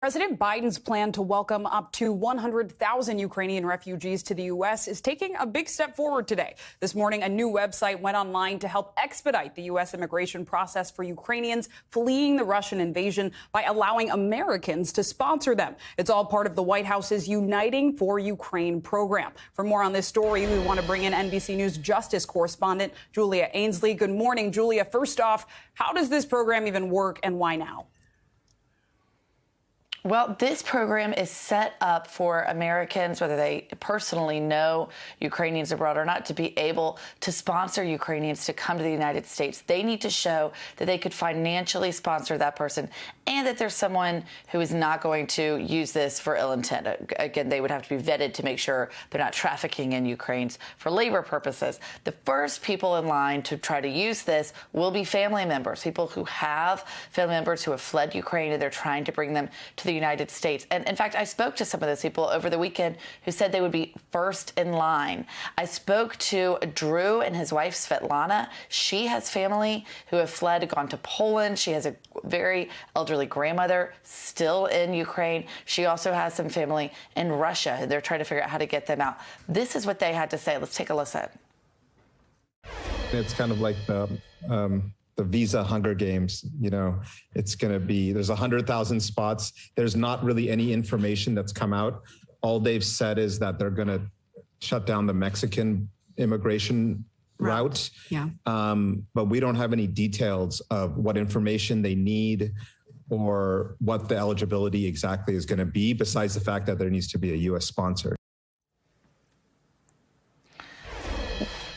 President Biden's plan to welcome up to 100,000 Ukrainian refugees to the U.S. is taking a big step forward today. This morning, a new website went online to help expedite the U.S. immigration process for Ukrainians fleeing the Russian invasion by allowing Americans to sponsor them. It's all part of the White House's Uniting for Ukraine program. For more on this story, we want to bring in NBC News Justice correspondent Julia Ainsley. Good morning, Julia. First off, how does this program even work and why now? Well, this program is set up for Americans, whether they personally know Ukrainians abroad or not, to be able to sponsor Ukrainians to come to the United States. They need to show that they could financially sponsor that person and that there's someone who is not going to use this for ill intent. Again, they would have to be vetted to make sure they're not trafficking in Ukraine for labor purposes. The first people in line to try to use this will be family members, people who have family members who have fled Ukraine and they're trying to bring them to the United States. And in fact, I spoke to some of those people over the weekend who said they would be first in line. I spoke to Drew and his wife, Svetlana. She has family who have fled, gone to Poland. She has a very elderly grandmother still in Ukraine. She also has some family in Russia. They're trying to figure out how to get them out. This is what they had to say. Let's take a listen. It's kind of like the Visa Hunger Games. You know, it's going to be, there's 100,000 spots. There's not really any information that's come out. All they've said is that they're going to shut down the Mexican immigration route. Yeah. But we don't have any details of what information they need or what the eligibility exactly is going to be, besides the fact that there needs to be a U.S. sponsor.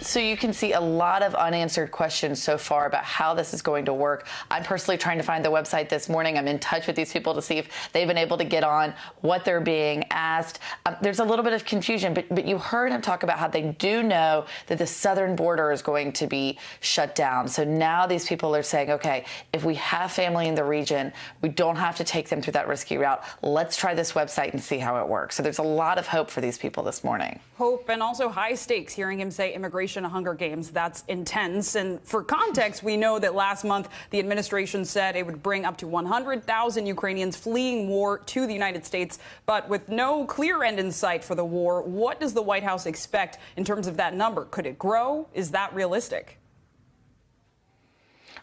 So you can see a lot of unanswered questions so far about how this is going to work. I'm personally trying to find the website this morning. I'm in touch with these people to see if they've been able to get on, what they're being asked. There's a little bit of confusion, but you heard him talk about how they do know that the southern border is going to be shut down. So now these people are saying, okay, if we have family in the region, we don't have to take them through that risky route. Let's try this website and see how it works. So there's a lot of hope for these people this morning. Hope and also high stakes, hearing him say immigration Hunger Games. That's intense. And for context, we know that last month the administration said it would bring up to 100,000 Ukrainians fleeing war to the United States. But with no clear end in sight for the war, what does the White House expect in terms of that number? Could it grow? Is that realistic?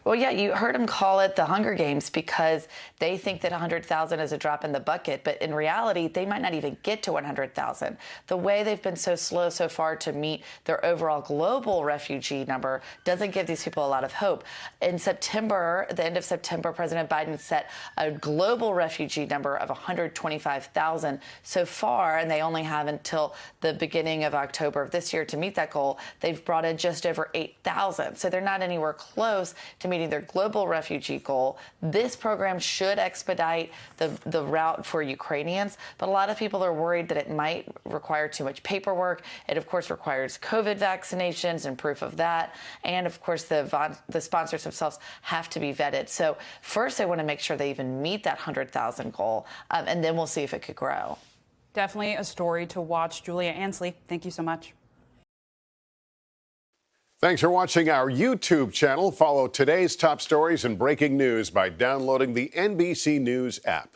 Well, yeah, you heard him call it the Hunger Games because they think that 100,000 is a drop in the bucket. But in reality, they might not even get to 100,000. The way they've been so slow so far to meet their overall global refugee number doesn't give these people a lot of hope. In September, the end of September, President Biden set a global refugee number of 125,000 so far, and they only have until the beginning of October of this year to meet that goal. They've brought in just over 8,000. So they're not anywhere close to meeting their global refugee goal. This program should expedite the route for Ukrainians, but a lot of people are worried that it might require too much paperwork. It, of course, requires COVID vaccinations and proof of that. And, of course, the sponsors themselves have to be vetted. So first, they want to make sure they even meet that 100,000 goal, and then we'll see if it could grow. Definitely a story to watch. Julia Ainsley, thank you so much. Thanks for watching our YouTube channel. Follow today's top stories and breaking news by downloading the NBC News app.